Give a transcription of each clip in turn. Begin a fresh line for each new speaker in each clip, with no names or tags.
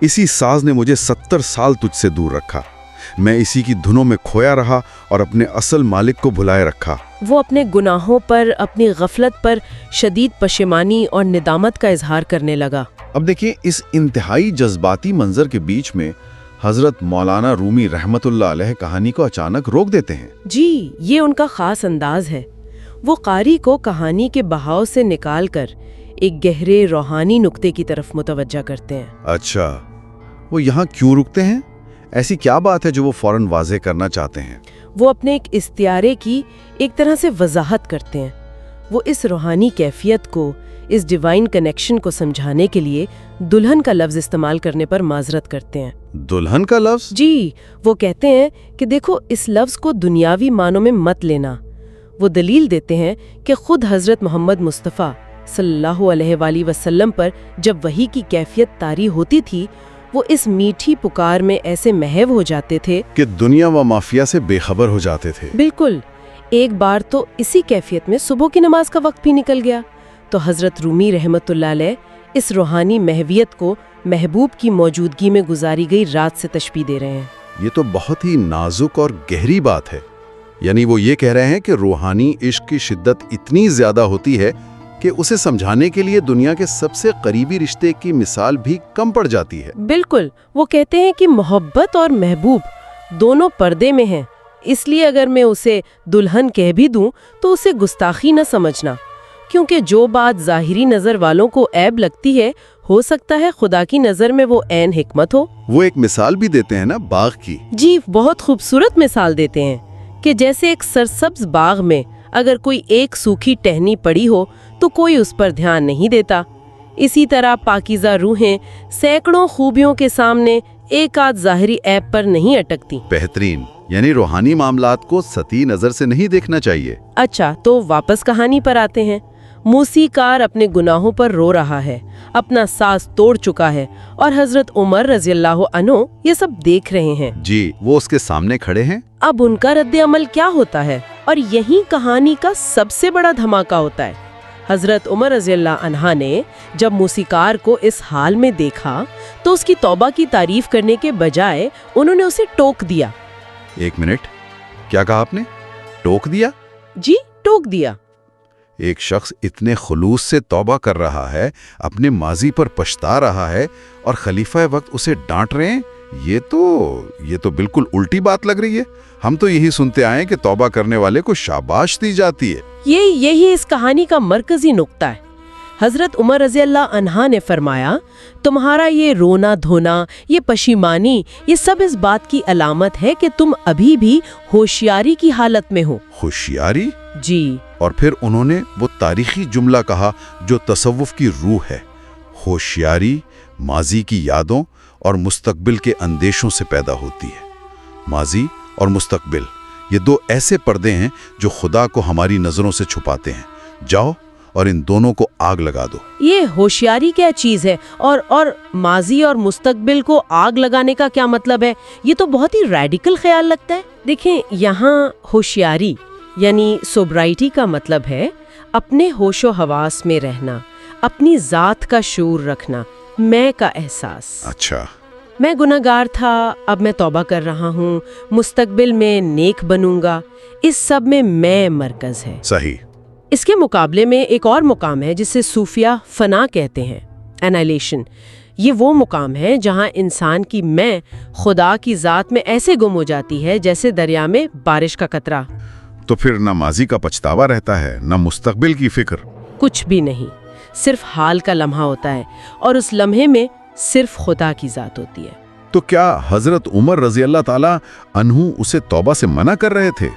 اسی ساز نے مجھے 70 سال تجھ سے دور رکھا. میں اسی کی دھنوں میں کھویا رہا اور اپنے اصل مالک کو بھلائے رکھا.
وہ اپنے گناہوں پر، اپنی غفلت پر شدید پشیمانی اور ندامت کا اظہار کرنے لگا.
اب دیکھیں اس انتہائی جذباتی منظر کے بیچ میں حضرت مولانا رومی رحمت اللہ علیہ کہانی کو اچانک روک دیتے ہیں.
جی، یہ ان کا خاص انداز ہے. وہ قاری کو کہانی کے بہاؤ سے نکال کر ایک گہرے روحانی نقطے کی طرف متوجہ کرتے ہیں.
اچھا، وہ یہاں کیوں رکتے ہیں؟ ایسی کیا بات ہے جو وہ فوراً واضح کرنا چاہتے ہیں؟
وہ اپنے ایک استعارے کی ایک طرح سے وضاحت کرتے ہیں. وہ اس روحانی کیفیت کو، اس ڈیوائن کنیکشن کو سمجھانے کے لیے دلہن کا لفظ استعمال کرنے پر معذرت کرتے ہیں.
دلہن کا لفظ؟
جی، وہ کہتے ہیں کہ دیکھو، اس لفظ کو دنیاوی معنوں میں مت لینا. وہ دلیل دیتے ہیں کہ خود حضرت محمد مصطفیٰ صلی اللہ علیہ وآلہ وسلم پر جب وحی کی کیفیت طاری ہوتی تھی، وہ اس میٹھی پکار میں ایسے محو ہو جاتے تھے
کہ دنیا و مافیا سے بے خبر ہو جاتے تھے.
بالکل. ایک بار تو اسی کیفیت میں صبح کی نماز کا وقت بھی نکل گیا. تو حضرت رومی رحمت اللہ علیہ اس روحانی محویت کو محبوب کی موجودگی میں گزاری گئی رات سے تشبیہ دے رہے ہیں.
یہ تو بہت ہی نازک اور گہری بات ہے. یعنی وہ یہ کہہ رہے ہیں کہ روحانی عشق کی شدت اتنی زیادہ ہوتی ہے کہ اسے سمجھانے کے لیے دنیا کے سب سے قریبی رشتے کی مثال بھی کم پڑ جاتی ہے.
بالکل. وہ کہتے ہیں کہ محبت اور محبوب دونوں پردے میں ہیں، اس لیے اگر میں اسے دلہن کہہ بھی دوں تو اسے گستاخی نہ سمجھنا، کیونکہ جو بات ظاہری نظر والوں کو عیب لگتی ہے، ہو سکتا ہے خدا کی نظر میں وہ عین حکمت ہو.
وہ ایک مثال بھی دیتے ہیں نا باغ کی.
جی، بہت خوبصورت مثال دیتے ہیں کہ جیسے ایک سرسبز باغ میں اگر کوئی ایک سوکھی ٹہنی پڑی ہو تو کوئی اس پر دھیان نہیں دیتا، اسی طرح پاکیزہ روحیں سینکڑوں خوبیوں کے سامنے ایک آدھ ظاہری عیب پر نہیں اٹکتی.
بہترین. یعنی روحانی معاملات کو سطحی نظر سے نہیں دیکھنا چاہیے.
اچھا، تو واپس کہانی پر آتے ہیں. موسیقار اپنے گناہوں پر رو رہا ہے، اپنا ساز توڑ چکا ہے، اور حضرت عمر رضی اللہ عنہ یہ سب دیکھ رہے ہیں.
جی، وہ اس کے سامنے کھڑے ہیں.
اب ان کا رد عمل کیا ہوتا ہے؟ اور یہی کہانی کا سب سے بڑا دھماکہ ہوتا ہے. حضرت عمر رضی اللہ عنہ نے جب موسیقار کو اس حال میں دیکھا تو اس کی توبہ کی تعریف کرنے کے بجائے انہوں نے اسے ٹوک دیا.
ایک منٹ، کیا کہا آپ نے؟ ٹوک دیا؟
جی، ٹوک دیا.
ایک شخص اتنے خلوص سے توبہ کر رہا ہے، اپنے ماضی پر پچھتا رہا ہے، اور خلیفہ وقت اسے ڈانٹ رہے ہیں. یہ تو بالکل الٹی بات لگ رہی ہے. ہم تو یہی سنتے آئے کہ توبہ کرنے والے کو شاباش دی جاتی ہے.
یہی اس کہانی کا مرکزی نقطہ ہے. حضرت عمر رضی اللہ عنہ نے فرمایا، تمہارا یہ رونا دھونا، یہ پشیمانی، یہ سب اس بات کی علامت ہے کہ تم ابھی بھی ہوشیاری کی حالت میں ہو.
ہوشیاری؟
جی.
اور پھر انہوں نے وہ تاریخی جملہ کہا جو تصوف کی روح ہے. ہوشیاری ماضی کی یادوں اور مستقبل کے اندیشوں سے پیدا ہوتی ہے. ماضی اور مستقبل، یہ دو ایسے پردے ہیں جو خدا کو ہماری نظروں سے چھپاتے ہیں. جاؤ اور ان دونوں کو آگ لگا دو.
یہ ہوشیاری کیا چیز ہے اور ماضی اور مستقبل کو آگ لگانے کا کیا مطلب ہے؟ یہ تو بہت ہی ریڈیکل خیال لگتا ہے. دیکھیں، یہاں ہوشیاری یعنی سوبرائٹی کا مطلب ہے اپنے ہوش و حواس میں رہنا، اپنی ذات کا شعور رکھنا، میں کا احساس.
اچھا.
میں گناہگار تھا، اب میں توبہ کر رہا ہوں، مستقبل میں نیک بنوں گا. اس سب میں مرکز ہے.
صحیح.
اس کے مقابلے میں ایک اور مقام ہے جسے صوفیہ فنا کہتے ہیں، انائلیشن. یہ وہ مقام ہے جہاں انسان کی میں خدا کی ذات میں ایسے گم ہو جاتی ہے جیسے دریا میں بارش کا قطرہ.
تو پھر نہ ماضی کا پچھتاوا رہتا ہے، نہ مستقبل کی فکر.
کچھ بھی نہیں، صرف حال کا لمحہ ہوتا ہے، اور اس لمحے میں صرف خدا کی ذات ہوتی ہے.
تو کیا حضرت عمر رضی اللہ تعالی عنہ اسے توبہ سے منع کر رہے تھے؟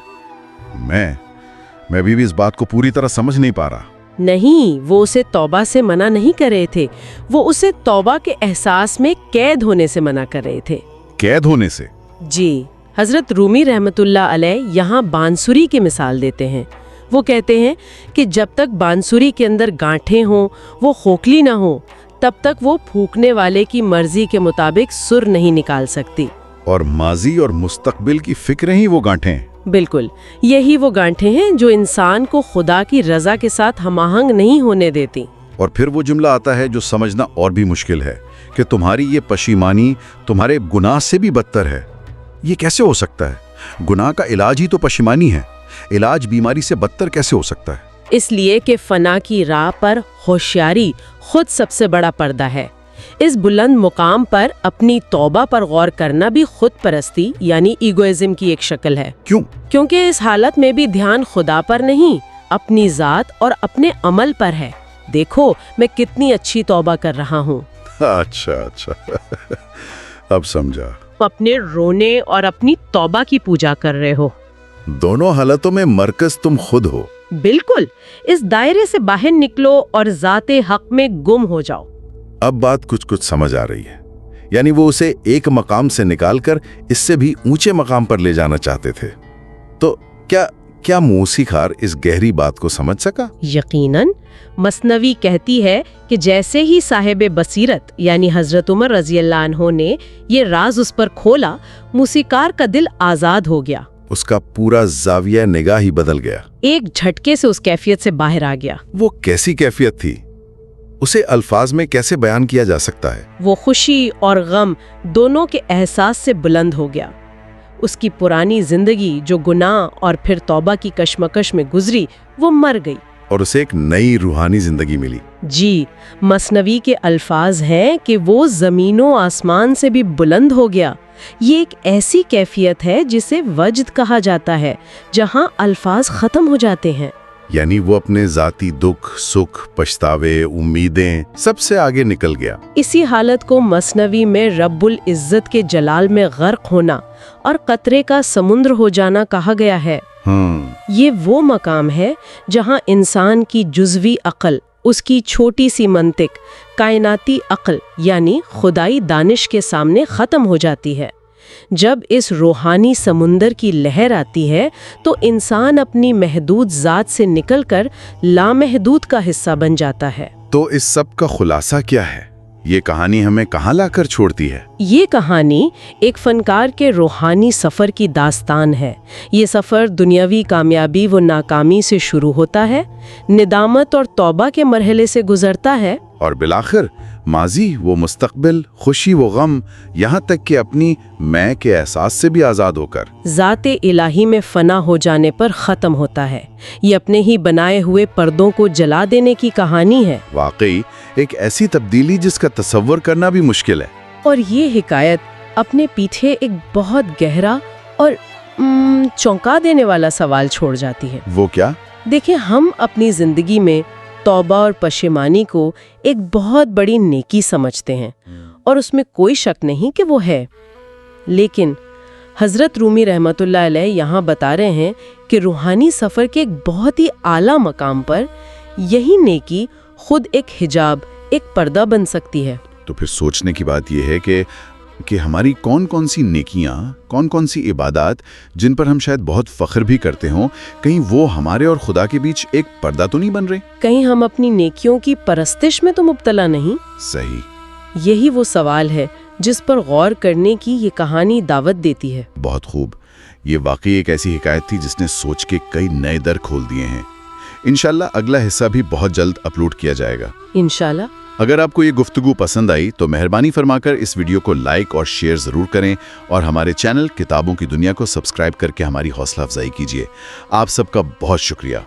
میں بھی اس بات کو پوری طرح سمجھ نہیں پا رہا.
نہیں، وہ اسے توبہ سے منع نہیں کر رہے تھے، وہ اسے توبہ کے احساس میں قید ہونے سے منع کر رہے تھے.
قید ہونے سے؟
جی. حضرت رومی رحمت اللہ علیہ یہاں بانسری کی مثال دیتے ہیں. وہ کہتے ہیں کہ جب تک بانسری کے اندر گانٹھیں ہوں، وہ کھوکھلی نہ ہو، تب تک وہ پھونکنے والے کی مرضی کے مطابق سر نہیں نکال سکتی.
اور ماضی اور مستقبل کی فکریں ہی وہ گانٹھیں ہیں.
بالکل، یہی وہ گانٹھیں ہیں جو انسان کو خدا کی رضا کے ساتھ ہم آہنگ نہیں ہونے دیتی.
اور پھر وہ جملہ آتا ہے جو سمجھنا اور بھی مشکل ہے کہ تمہاری یہ پشیمانی تمہارے گناہ سے بھی بدتر ہے۔ یہ کیسے ہو سکتا ہے؟ گناہ کا علاج ہی تو پشیمانی ہے، علاج بیماری سے بدتر کیسے ہو سکتا ہے؟
اس لیے کہ فنا کی راہ پر ہوشیاری خود سب سے بڑا پردہ ہے۔ اس بلند مقام پر اپنی توبہ پر غور کرنا بھی خود پرستی یعنی ایگوئزم کی ایک شکل ہے۔
کیوں؟
کیونکہ اس حالت میں بھی دھیان خدا پر نہیں، اپنی ذات اور اپنے عمل پر ہے۔ دیکھو میں کتنی اچھی توبہ کر رہا ہوں۔
اچھا اب سمجھا۔
اپنے رونے اور اپنی توبہ کی پوجا کر رہے ہو۔
دونوں حالتوں میں مرکز تم خود ہو۔
بالکل، اس دائرے سے باہر نکلو اور ذات حق میں گم ہو جاؤ۔
اب بات کچھ سمجھ آ رہی ہے، یعنی وہ اسے ایک مقام سے نکال کر اس سے بھی اونچے مقام پر لے جانا چاہتے تھے۔ تو کیا موسیقار اس گہری بات کو سمجھ سکا؟
یقیناً۔ مثنوی کہتی ہے کہ جیسے ہی صاحب بصیرت یعنی حضرت عمر رضی اللہ عنہ نے یہ راز اس پر کھولا، موسیقار کا دل آزاد ہو گیا۔
اس کا پورا زاویہ نگاہ ہی بدل گیا،
ایک جھٹکے سے اس کیفیت سے باہر آ گیا۔
وہ کیسی کیفیت تھی؟ اسے الفاظ میں کیسے بیان کیا جا سکتا ہے؟
وہ خوشی اور غم دونوں کے احساس سے بلند ہو گیا۔ اس کی پرانی زندگی جو گناہ اور پھر توبہ کی کشمکش میں گزری وہ مر گئی،
اور اسے ایک نئی روحانی زندگی ملی۔
جی، مثنوی کے الفاظ ہیں کہ وہ زمین و آسمان سے بھی بلند ہو گیا۔ یہ ایک ایسی کیفیت ہے جسے وجد کہا جاتا ہے، جہاں الفاظ ختم ہو جاتے ہیں۔
یعنی وہ اپنے ذاتی دکھ، سکھ، پچھتاوے، امیدیں سب سے آگے نکل گیا۔
اسی حالت کو مثنوی میں رب العزت کے جلال میں غرق ہونا اور قطرے کا سمندر ہو جانا کہا گیا ہے۔ یہ وہ مقام ہے جہاں انسان کی جزوی عقل، اس کی چھوٹی سی منطق، کائناتی عقل یعنی خدائی دانش کے سامنے ختم ہو جاتی ہے۔ جب اس روحانی سمندر کی لہر آتی ہے تو انسان اپنی محدود ذات سے نکل کر لامحدود کا حصہ بن جاتا ہے۔
تو اس سب کا خلاصہ کیا ہے؟ یہ کہانی ہمیں کہاں لا کر چھوڑتی ہے؟
یہ کہانی ایک فنکار کے روحانی سفر کی داستان ہے۔ یہ سفر دنیاوی کامیابی و ناکامی سے شروع ہوتا ہے، ندامت اور توبہ کے مرحلے سے گزرتا ہے،
اور بالآخر ماضی و مستقبل، خوشی و غم، یہاں تک کہ اپنی میں کے احساس سے بھی آزاد ہو کر
ذات الہی میں فنا ہو جانے پر ختم ہوتا ہے۔ یہ اپنے ہی بنائے ہوئے پردوں کو جلا دینے کی کہانی ہے۔
واقعی ایک ایسی تبدیلی جس کا تصور کرنا بھی مشکل ہے۔
اور یہ حکایت اپنے پیچھے ایک بہت گہرا اور چونکا دینے والا سوال چھوڑ جاتی ہے۔
وہ کیا؟
دیکھیں، ہم اپنی زندگی میں توبہ اور پشیمانی کو ایک بہت بڑی نیکی سمجھتے ہیں اور اس میں کوئی شک نہیں کہ وہ ہے، لیکن حضرت رومی رحمۃ اللہ علیہ یہاں بتا رہے ہیں کہ روحانی سفر کے ایک بہت ہی اعلیٰ مقام پر یہی نیکی خود ایک حجاب، ایک پردہ بن سکتی ہے۔
تو پھر سوچنے کی بات یہ ہے کہ ہماری کون سی نیکیاں، کون سی عبادات جن پر ہم شاید بہت فخر بھی کرتے ہوں، کہیں وہ ہمارے اور خدا کے بیچ ایک پردہ تو نہیں بن رہے؟
کہیں ہم اپنی نیکیوں کی پرستش میں تو مبتلا نہیں؟
صحیح۔
یہی وہ سوال ہے جس پر غور کرنے کی یہ کہانی دعوت دیتی ہے۔
بہت خوب۔ یہ واقعی ایک ایسی حکایت تھی جس نے سوچ کے کئی نئے در کھول دیے ہیں۔ انشاءاللہ اگلا حصہ بھی بہت جلد اپلوڈ کیا جائے گا
انشاءاللہ۔
اگر آپ کو یہ گفتگو پسند آئی تو مہربانی فرما کر اس ویڈیو کو لائک اور شیئر ضرور کریں، اور ہمارے چینل کتابوں کی دنیا کو سبسکرائب کر کے ہماری حوصلہ افزائی کیجیے۔ آپ سب کا بہت شکریہ۔